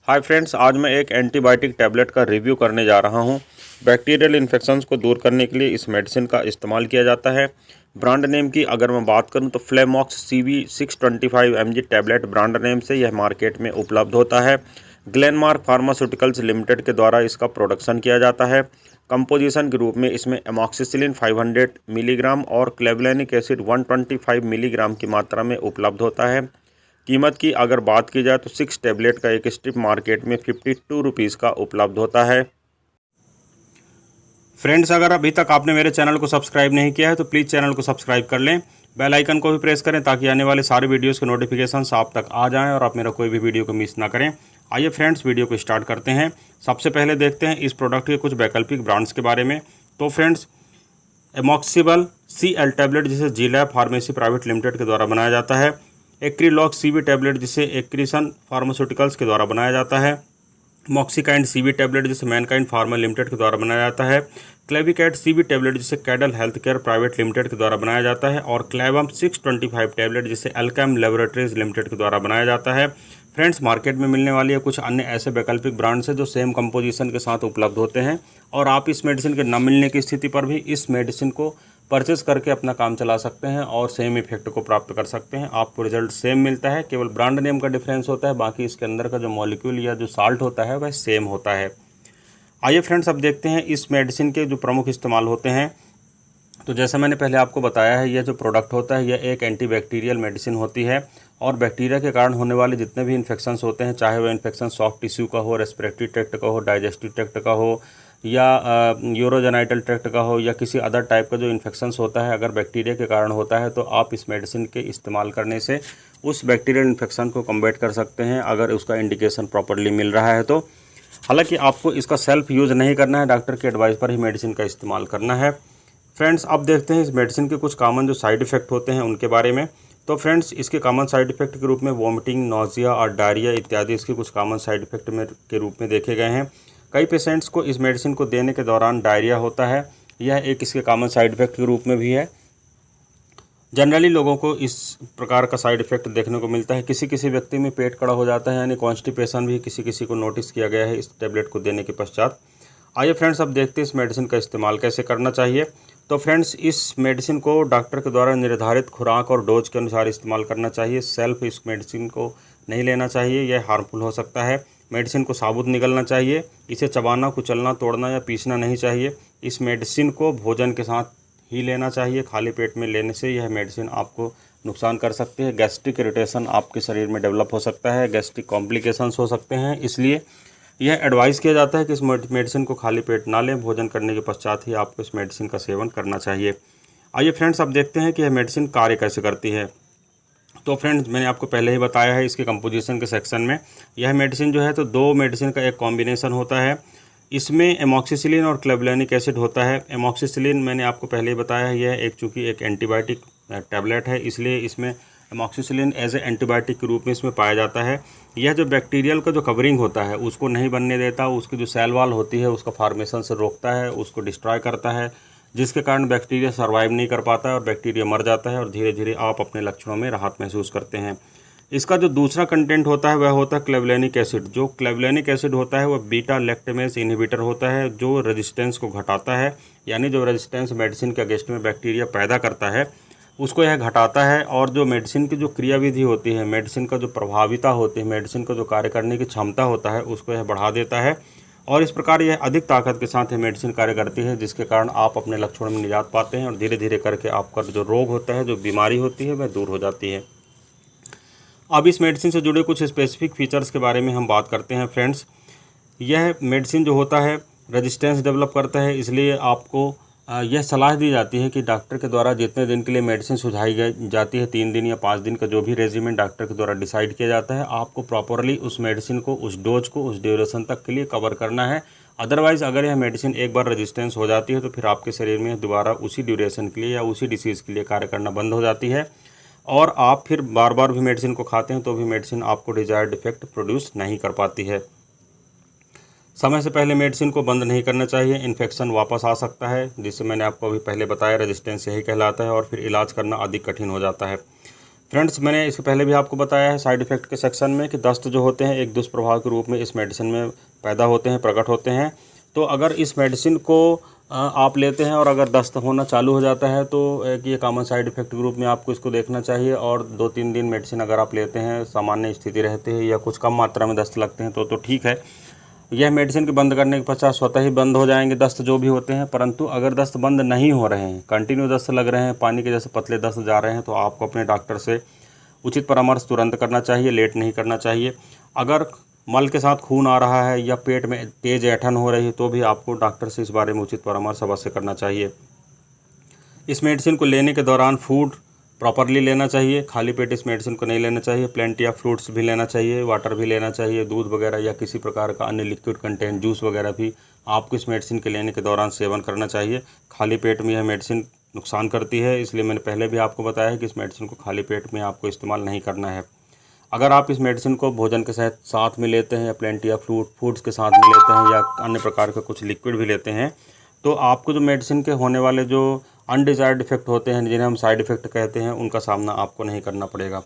Hi friends, आज मैं एक एंटीबायोटिक टैबलेट का रिव्यू करने जा रहा हूं। बैक्टीरियल इन्फेक्शंस को दूर करने के लिए इस मेडिसिन का इस्तेमाल किया जाता है। ब्रांड नेम की अगर मैं बात करूं तो फ्लेमॉक्स CV 625 mg tablet brand name से यह मार्केट में उपलब्ध होता है। ग्लेनमार्क फार्मास्यूटिकल्स लिमिटेड के द्वारा इसका प्रोडक्शन किया जाता है। कंपोजिशन के रूप में इसमें एमॉक्सिसिलिन 500 मिलीग्राम और क्लेवलेनिक एसिड 125 मिलीग्राम की मात्रा में उपलब्ध होता है। कीमत की अगर बात की जाए तो 6 टैबलेट का एक स्ट्रिप मार्केट में 52 रुपीज़ का उपलब्ध होता है। फ्रेंड्स, अगर अभी तक आपने मेरे चैनल को सब्सक्राइब नहीं किया है तो प्लीज़ चैनल को सब्सक्राइब कर लें, बेल आइकन को भी प्रेस करें ताकि आने वाले सारे वीडियोस के नोटिफिकेशंस आप तक आ जाएं और आप मेरा कोई भी वीडियो को मिस ना करें। आइए फ्रेंड्स, वीडियो को स्टार्ट करते हैं। सबसे पहले देखते हैं इस प्रोडक्ट के कुछ वैकल्पिक ब्रांड्स के बारे में। तो फ्रेंड्स, एमॉक्सिबल CL टैबलेट जिसे जीलैब फार्मेसी प्राइवेट लिमिटेड के द्वारा बनाया जाता है। एक्रीलॉक CV टैबलेट जिसे एक्रीसन फार्मास्यूटिकल्स के द्वारा बनाया जाता है। मॉक्सिकाइंड CV टैबलेट जिसे मैनकाइंड फार्मा लिमिटेड के द्वारा बनाया जाता है। क्लेविकैट CV टैबलेट जिसे cattle health care private limited के द्वारा बनाया जाता है। और क्लेवम 625 टैबलेट जिसे अल्केम लेबोरेटरीज लिमिटेड के द्वारा बनाया जाता है। फ्रेंड्स, मार्केट में मिलने वाली है कुछ अन्य ऐसे वैकल्पिक ब्रांड्स हैं जो सेम कंपोजिशन के साथ उपलब्ध होते हैं और आप इस मेडिसिन के न मिलने की स्थिति पर भी इस मेडिसिन को परचेस करके अपना काम चला सकते हैं और सेम इफेक्ट को प्राप्त कर सकते हैं। आपको रिजल्ट सेम मिलता है, केवल ब्रांड नेम का डिफरेंस होता है, बाकी इसके अंदर का जो मॉलिक्यूल या जो साल्ट होता है वह सेम होता है। आइए फ्रेंड्स, अब देखते हैं इस मेडिसिन के जो प्रमुख इस्तेमाल होते हैं। तो जैसा मैंने पहले आपको बताया है, यह जो प्रोडक्ट होता है यह एक एंटीबैक्टीरियल मेडिसिन होती है और बैक्टीरिया के कारण होने वाले जितने भी इन्फेक्शंस होते हैं, चाहे वह इन्फेक्शन सॉफ्ट टिश्यू का हो, रेस्पिरेटरी ट्रैक्ट का हो, डाइजेस्टिव ट्रैक्ट का हो या यूरोजेनाइटल ट्रैक्ट का हो या किसी अदर टाइप का जो इन्फेक्शंस होता है, अगर बैक्टीरिया के कारण होता है तो आप इस मेडिसिन के इस्तेमाल करने से उस बैक्टीरियल इन्फेक्शन को कम्बैट कर सकते हैं, अगर उसका इंडिकेशन प्रॉपरली मिल रहा है तो। हालांकि आपको इसका सेल्फ यूज़ नहीं करना है, डॉक्टर के एडवाइस पर ही मेडिसिन का इस्तेमाल करना है। फ्रेंड्स, अब देखते हैं इस मेडिसिन के कुछ कॉमन जो साइड इफ़ेक्ट होते हैं उनके बारे में। तो फ्रेंड्स, इसके कॉमन साइड इफ़ेक्ट के रूप में वॉमिटिंग, नोजिया और डायरिया इत्यादि इसके कुछ कॉमन साइड इफ़ेक्ट के रूप में देखे गए हैं। कई पेशेंट्स को इस मेडिसिन को देने के दौरान डायरिया होता है, यह एक इसके कॉमन साइड इफ़ेक्ट के रूप में भी है। जनरली लोगों को इस प्रकार का साइड इफ़ेक्ट देखने को मिलता है। किसी किसी व्यक्ति में पेट कड़ा हो जाता है, यानी कॉन्स्टिपेशन भी किसी किसी को नोटिस किया गया है इस टैबलेट को देने के पश्चात। आइए फ्रेंड्स, अब देखते हैं इस मेडिसिन का इस्तेमाल कैसे करना चाहिए। तो फ्रेंड्स, इस मेडिसिन को डॉक्टर के द्वारा निर्धारित खुराक और डोज के अनुसार इस्तेमाल करना चाहिए। सेल्फ इस मेडिसिन को नहीं लेना चाहिए, यह हार्मफुल हो सकता है। मेडिसिन को साबुत निगलना चाहिए, इसे चबाना, कुचलना, तोड़ना या पीसना नहीं चाहिए। इस मेडिसिन को भोजन के साथ ही लेना चाहिए। खाली पेट में लेने से यह मेडिसिन आपको नुकसान कर सकती है। गैस्ट्रिक इरिटेशन आपके शरीर में डेवलप हो सकता है, गैस्ट्रिक कॉम्प्लिकेशंस हो सकते हैं, इसलिए यह एडवाइस किया जाता है कि इस मेडिसिन को खाली पेट ना लें, भोजन करने के पश्चात ही आपको इस मेडिसिन का सेवन करना चाहिए। आइए फ्रेंड्स, अब देखते हैं कि यह मेडिसिन कार्य कैसे करती है। तो फ्रेंड्स, मैंने आपको पहले ही बताया है इसके कंपोजिशन के सेक्शन में, यह मेडिसिन जो है तो दो मेडिसिन का एक कॉम्बिनेशन होता है। इसमें एमॉक्सिसिलिन और क्लेवलेनिक एसिड होता है। एमॉक्सिसिलिन मैंने आपको पहले ही बताया है, यह एक चूँकि एक एंटीबायोटिक टैबलेट है, इसलिए इसमें एमॉक्सिसिलिन एज ए एंटीबायोटिक के रूप में इसमें पाया जाता है। यह जो बैक्टीरियल का जो कवरिंग होता है उसको नहीं बनने देता, उसकी जो सेल वॉल होती है उसका फॉर्मेशन से रोकता है, उसको डिस्ट्रॉय करता है, जिसके कारण बैक्टीरिया सर्वाइव नहीं कर पाता है और बैक्टीरिया मर जाता है और धीरे धीरे आप अपने लक्षणों में राहत महसूस करते हैं। इसका जो दूसरा कंटेंट होता है वह होता है क्लेवलेनिक एसिड। जो क्लेवलेनिक एसिड होता है वह बीटा लैक्टेमेज इनहिबिटर होता है, जो रेजिस्टेंस को घटाता है, यानी जो रेजिस्टेंस मेडिसिन के अगेंस्ट में बैक्टीरिया पैदा करता है उसको यह घटाता है। और जो मेडिसिन की जो क्रियाविधि होती है, मेडिसिन का जो प्रभाविता होती है, मेडिसिन का जो कार्य करने की क्षमता होता है उसको यह बढ़ा देता है और इस प्रकार यह अधिक ताकत के साथ यह मेडिसिन कार्य करती है, जिसके कारण आप अपने लक्षणों में निजात पाते हैं और धीरे धीरे करके आपका जो रोग होता है, जो बीमारी होती है, वह दूर हो जाती है। अब इस मेडिसिन से जुड़े कुछ स्पेसिफिक फीचर्स के बारे में हम बात करते हैं। फ्रेंड्स, यह मेडिसिन जो होता है रेजिस्टेंस डेवलप करता है, इसलिए आपको यह सलाह दी जाती है कि डॉक्टर के द्वारा जितने दिन के लिए मेडिसिन सुझाई जाती है, 3 दिन या 5 दिन का जो भी रेजिमेंट डॉक्टर के द्वारा डिसाइड किया जाता है, आपको प्रॉपरली उस मेडिसिन को, उस डोज को, उस ड्यूरेशन तक के लिए कवर करना है। अदरवाइज़ अगर यह मेडिसिन एक बार रेजिस्टेंस हो जाती है तो फिर आपके शरीर में दोबारा उसी ड्यूरेशन के लिए या उसी डिसीज़ के लिए कार्य करना बंद हो जाती है और आप फिर बार बार भी मेडिसिन को खाते हैं तो भी मेडिसिन आपको डिजायर्ड इफेक्ट प्रोड्यूस नहीं कर पाती है। समय से पहले मेडिसिन को बंद नहीं करना चाहिए, इन्फेक्शन वापस आ सकता है, जिससे मैंने आपको अभी पहले बताया रेजिस्टेंस यही कहलाता है और फिर इलाज करना अधिक कठिन हो जाता है। फ्रेंड्स, मैंने इससे पहले भी आपको बताया है साइड इफ़ेक्ट के सेक्शन में कि दस्त जो होते हैं एक दुष्प्रभाव के रूप में इस मेडिसिन में पैदा होते हैं, प्रकट होते हैं। तो अगर इस मेडिसिन को आप लेते हैं और अगर दस्त होना चालू हो जाता है तो एक ये कॉमन साइड इफ़ेक्ट के रूप में आपको इसको देखना चाहिए। और 2-3 दिन मेडिसिन अगर आप लेते हैं, सामान्य स्थिति रहती है या कुछ कम मात्रा में दस्त लगते हैं तो ठीक है। यह मेडिसिन के बंद करने के पश्चात स्वतः ही बंद हो जाएंगे दस्त जो भी होते हैं। परंतु अगर दस्त बंद नहीं हो रहे हैं, कंटिन्यू दस्त लग रहे हैं, पानी के जैसे पतले दस्त जा रहे हैं, तो आपको अपने डॉक्टर से उचित परामर्श तुरंत करना चाहिए, लेट नहीं करना चाहिए। अगर मल के साथ खून आ रहा है या पेट में तेज ऐंठन हो रही है तो भी आपको डॉक्टर से इस बारे में उचित परामर्श अवश्य करना चाहिए। इस मेडिसिन को लेने के दौरान फूड प्रॉपरली लेना चाहिए, खाली पेट इस मेडिसिन को नहीं लेना चाहिए। प्लेंटी ऑफ फ्रूट्स भी लेना चाहिए, वाटर भी लेना चाहिए, दूध वगैरह या किसी प्रकार का अन्य लिक्विड कंटेंट जूस वगैरह भी आपको इस मेडिसिन के लेने के दौरान सेवन करना चाहिए। खाली पेट में यह मेडिसिन नुकसान करती है, इसलिए मैंने पहले भी आपको बताया है कि इस मेडिसिन को खाली पेट में आपको इस्तेमाल नहीं करना है। अगर आप इस मेडिसिन को भोजन के साथ में लेते हैं या प्लेंटी ऑफ फूड्स के साथ में लेते हैं या अन्य प्रकार के कुछ लिक्विड भी लेते हैं तो आपको जो मेडिसिन के होने वाले जो अनडिज़ायर्ड इफेक्ट होते हैं, जिन्हें हम साइड इफ़ेक्ट कहते हैं, उनका सामना आपको नहीं करना पड़ेगा।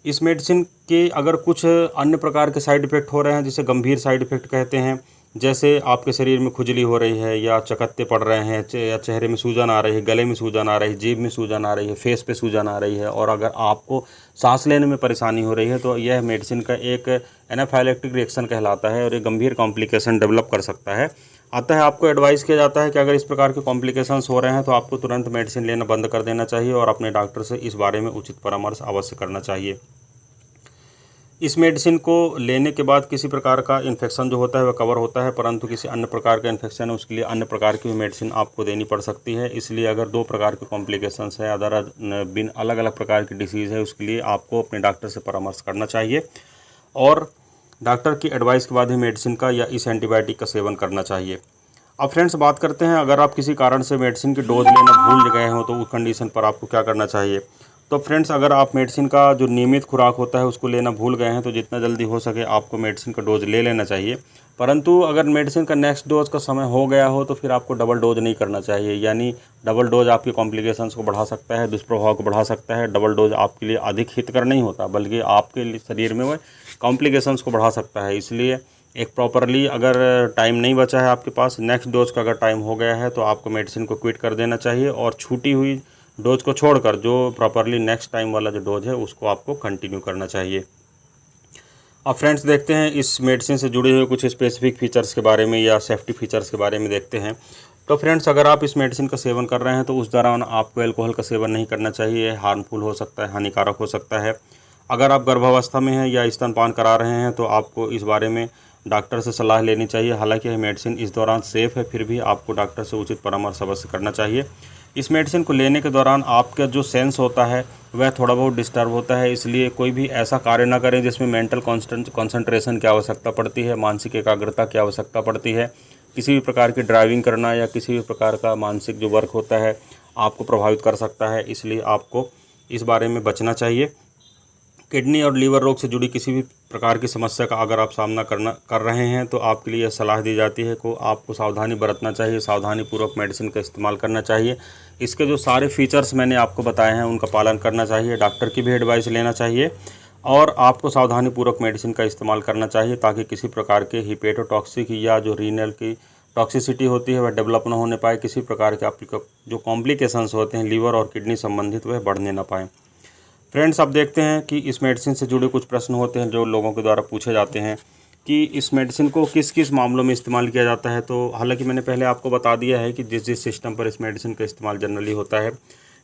इस मेडिसिन के अगर कुछ अन्य प्रकार के साइड इफ़ेक्ट हो रहे हैं जिसे गंभीर साइड इफ़ेक्ट कहते हैं, जैसे आपके शरीर में खुजली हो रही है या चकत्ते पड़ रहे हैं या चेहरे में सूजन आ रही है, गले में सूजन आ रही है, जीभ में सूजन आ रही है, फेस पे सूजन आ रही है, और अगर आपको सांस लेने में परेशानी हो रही है तो यह मेडिसिन का एक एनाफाइलेक्टिक रिएक्शन कहलाता है और ये गंभीर कॉम्प्लिकेशन डेवलप कर सकता है। अतः आपको एडवाइस किया जाता है कि अगर इस प्रकार के कॉम्प्लिकेशंस हो रहे हैं तो आपको तुरंत मेडिसिन लेना बंद कर देना चाहिए और अपने डॉक्टर से इस बारे में उचित परामर्श अवश्य करना चाहिए। इस मेडिसिन को लेने के बाद किसी प्रकार का इन्फेक्शन जो होता है वह कवर होता है, परंतु किसी अन्य प्रकार का इन्फेक्शन है उसके लिए अन्य प्रकार की मेडिसिन आपको देनी पड़ सकती है। इसलिए अगर 2 प्रकार के कॉम्प्लिकेशंस है, अलग अलग प्रकार की डिसीज़ है, उसके लिए आपको अपने डॉक्टर से परामर्श करना चाहिए और डॉक्टर की एडवाइस के बाद ही मेडिसिन का या इस एंटीबायोटिक का सेवन करना चाहिए। अब फ्रेंड्स, बात करते हैं अगर आप किसी कारण से मेडिसिन की डोज लेना भूल गए हो तो उस कंडीशन पर आपको क्या करना चाहिए। तो फ्रेंड्स, अगर आप मेडिसिन का जो नियमित खुराक होता है उसको लेना भूल गए हैं तो जितना जल्दी हो सके आपको मेडिसिन का डोज ले लेना चाहिए। परंतु अगर मेडिसिन का नेक्स्ट डोज का समय हो गया हो तो फिर आपको डबल डोज नहीं करना चाहिए, यानी डबल डोज आपके कॉम्प्लिकेशंस को बढ़ा सकता है, दुष्प्रभाव को बढ़ा सकता है। डबल डोज आपके लिए अधिक हितकर नहीं होता बल्कि आपके शरीर में वह कॉम्प्लिकेशंस को बढ़ा सकता है। इसलिए एक प्रॉपरली अगर टाइम नहीं बचा है आपके पास, नेक्स्ट डोज का अगर टाइम हो गया है तो आपको मेडिसिन को क्विट कर देना चाहिए और छूटी हुई डोज को छोड़कर जो प्रॉपरली नेक्स्ट टाइम वाला जो डोज है उसको आपको कंटिन्यू करना चाहिए। अब फ्रेंड्स, देखते हैं इस मेडिसिन से जुड़े हुए कुछ स्पेसिफिक फीचर्स के बारे में या सेफ्टी फीचर्स के बारे में देखते हैं। तो फ्रेंड्स, अगर आप इस मेडिसिन का सेवन कर रहे हैं तो उस दौरान आपको अल्कोहल का सेवन नहीं करना चाहिए, हार्मफुल हो सकता है, हानिकारक हो सकता है। अगर आप गर्भावस्था में हैं या स्तनपान करा रहे हैं तो आपको इस बारे में डॉक्टर से सलाह लेनी चाहिए। हालांकि यह मेडिसिन इस दौरान सेफ़ है, फिर भी आपको डॉक्टर से उचित परामर्श अवश्य करना चाहिए। इस मेडिसिन को लेने के दौरान आपका जो सेंस होता है वह थोड़ा बहुत डिस्टर्ब होता है, इसलिए कोई भी ऐसा कार्य ना करें जिसमें मेंटल कंसंट्रेशन की आवश्यकता पड़ती है, मानसिक एकाग्रता की आवश्यकता पड़ती है। किसी भी प्रकार की ड्राइविंग करना या किसी भी प्रकार का मानसिक जो वर्क होता है आपको प्रभावित कर सकता है, इसलिए आपको इस बारे में बचना चाहिए। किडनी और लीवर रोग से जुड़ी किसी भी प्रकार की समस्या का अगर आप सामना कर रहे हैं तो आपके लिए सलाह दी जाती है को आपको सावधानी बरतना चाहिए, सावधानीपूर्वक मेडिसिन का इस्तेमाल करना चाहिए। इसके जो सारे फीचर्स मैंने आपको बताए हैं उनका पालन करना चाहिए, डॉक्टर की भी एडवाइस लेना चाहिए और आपको सावधानीपूर्वक मेडिसिन का इस्तेमाल करना चाहिए ताकि किसी प्रकार के हिपेटोटॉक्सिक या जो रीनल की टॉक्सिसिटी होती है वह डेवलप ना होने पाए, किसी प्रकार के आपके जो कॉम्प्लिकेशंस होते हैं लीवर और किडनी संबंधित वह बढ़ने ना पाएँ। फ्रेंड्स, अब देखते हैं कि इस मेडिसिन से जुड़े कुछ प्रश्न होते हैं जो लोगों के द्वारा पूछे जाते हैं कि इस मेडिसिन को किस किस मामलों में इस्तेमाल किया जाता है। तो हालांकि मैंने पहले आपको बता दिया है कि जिस जिस सिस्टम पर इस मेडिसिन का इस्तेमाल जनरली होता है,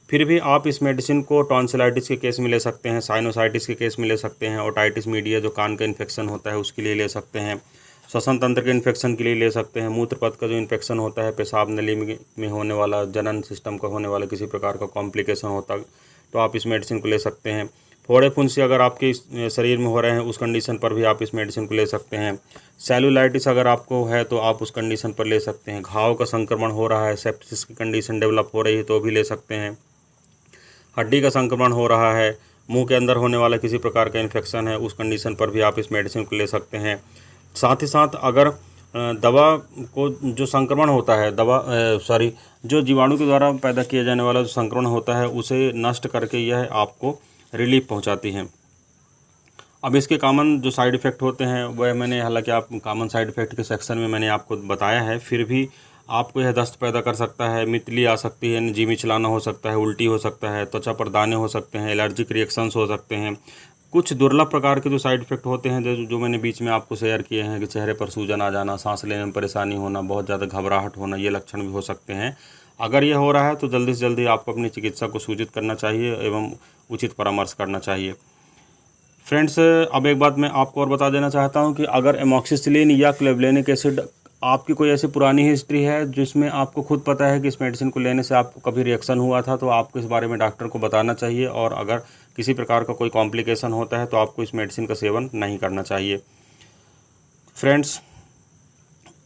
फिर भी आप इस मेडिसिन को टॉन्सिलाइटिस के केस में ले सकते हैं, साइनोसाइटिस के केस में ले सकते हैं, ओटाइटिस मीडिया जो कान का इन्फेक्शन होता है उसके लिए ले सकते हैं, श्वसन तंत्र के इन्फेक्शन के लिए ले सकते हैं, मूत्रपथ का जो इन्फेक्शन होता है, पेशाब नली में होने वाला, जनन सिस्टम का होने वाला किसी प्रकार का कॉम्प्लिकेशन होता है तो आप इस मेडिसिन को ले सकते हैं। फोड़े फुंसी अगर आपके शरीर में हो रहे हैं उस कंडीशन पर भी आप इस मेडिसिन को ले सकते हैं। सेलुलाइटिस अगर आपको है तो आप उस कंडीशन पर ले सकते हैं। घाव का संक्रमण हो रहा है, सेप्सिस की कंडीशन डेवलप हो रही है तो भी ले सकते हैं। हड्डी का संक्रमण हो रहा है, मुंह के अंदर होने वाला किसी प्रकार का इन्फेक्शन है, उस कंडीशन पर भी आप इस मेडिसिन को ले सकते हैं। साथ ही साथ अगर दवा को जो संक्रमण होता है जो जीवाणु के द्वारा पैदा किया जाने वाला जो संक्रमण होता है उसे नष्ट करके यह आपको रिलीफ पहुंचाती हैं। अब इसके कॉमन जो साइड इफ़ेक्ट होते हैं वह मैंने, हालांकि आप कॉमन साइड इफ़ेक्ट के सेक्शन में मैंने आपको बताया है, फिर भी आपको यह दस्त पैदा कर सकता है, मितली आ सकती है, जी मिचलाना हो सकता है, उल्टी हो सकता है, त्वचा पर दाने हो सकते हैं, एलर्जिक रिएक्शंस हो सकते हैं। कुछ दुर्लभ प्रकार के जो साइड इफ़ेक्ट होते हैं जो मैंने बीच में आपको शेयर किए हैं कि चेहरे पर सूजन आ जाना, सांस लेने में परेशानी होना, बहुत ज़्यादा घबराहट होना, ये लक्षण भी हो सकते हैं। अगर ये हो रहा है तो जल्दी से जल्दी आपको अपने चिकित्सक को सूचित करना चाहिए एवं उचित परामर्श करना चाहिए। फ्रेंड्स, अब एक बात मैं आपको और बता देना चाहता हूं कि अगर एमॉक्सिसिलिन या क्लेवलेनिक एसिड आपकी कोई ऐसी पुरानी हिस्ट्री है जिसमें आपको खुद पता है कि इस मेडिसिन को लेने से आपको कभी रिएक्शन हुआ था, तो आपको इस बारे में डॉक्टर को बताना चाहिए। और अगर किसी प्रकार का कोई कॉम्प्लिकेशन होता है तो आपको इस मेडिसिन का सेवन नहीं करना चाहिए। फ्रेंड्स,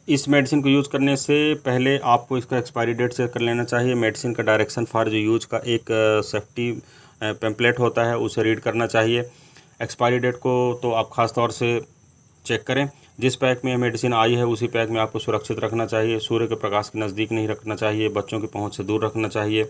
इस मेडिसिन को यूज़ करने से पहले आपको इसका एक्सपायरी डेट चेक कर लेना चाहिए। मेडिसिन का डायरेक्शन फॉर जो यूज का एक सेफ्टी पैम्पलेट होता है, उसे रीड करना चाहिए। एक्सपायरी डेट को तो आप ख़ास तौर से चेक करें। जिस पैक में मेडिसिन आई है उसी पैक में आपको सुरक्षित रखना चाहिए। सूर्य के प्रकाश के नज़दीक नहीं रखना चाहिए, बच्चों की पहुंच से दूर रखना चाहिए।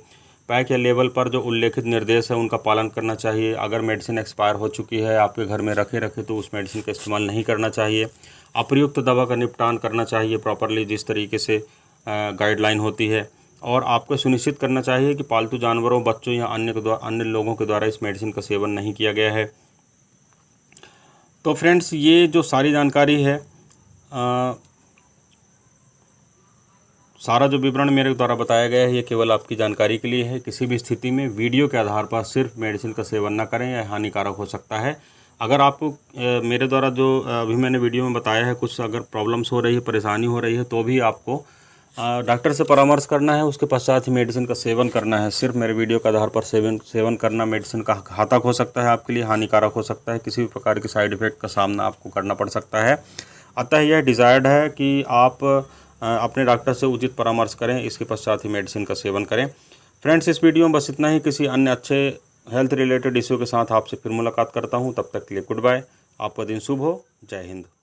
पैक या लेबल पर जो उल्लेखित निर्देश है उनका पालन करना चाहिए। अगर मेडिसिन एक्सपायर हो चुकी है, आपके घर में रखे तो उस मेडिसिन का इस्तेमाल नहीं करना चाहिए। अप्रयुक्त दवा का निपटान करना चाहिए प्रॉपरली, जिस तरीके से गाइडलाइन होती है। और आपको सुनिश्चित करना चाहिए कि पालतू जानवरों, बच्चों या अन्य लोगों के द्वारा इस मेडिसिन का सेवन नहीं किया गया है। तो फ्रेंड्स, ये जो सारी जानकारी है, सारा जो विवरण मेरे द्वारा बताया गया है, ये केवल आपकी जानकारी के लिए है। किसी भी स्थिति में वीडियो के आधार पर सिर्फ मेडिसिन का सेवन ना करें, यह हानिकारक हो सकता है। अगर आपको मेरे द्वारा जो अभी मैंने वीडियो में बताया है, कुछ अगर प्रॉब्लम्स हो रही है, परेशानी हो रही है, तो भी आपको डॉक्टर से परामर्श करना है। उसके पश्चात ही मेडिसिन का सेवन करना है। सिर्फ मेरे वीडियो के आधार पर सेवन करना मेडिसिन का घातक हो सकता है, आपके लिए हानिकारक हो सकता है। किसी भी प्रकार के साइड इफ़ेक्ट का सामना आपको करना पड़ सकता है। अतः यह डिज़ायर्ड है कि आप अपने डॉक्टर से उचित परामर्श करें, इसके पश्चात ही मेडिसिन का सेवन करें। फ्रेंड्स, इस वीडियो में बस इतना ही। किसी अन्य अच्छे हेल्थ रिलेटेड इश्यू के साथ आपसे फिर मुलाकात करता हूँ। तब तक के लिए गुड बाय। आपका दिन शुभ हो। जय हिंद।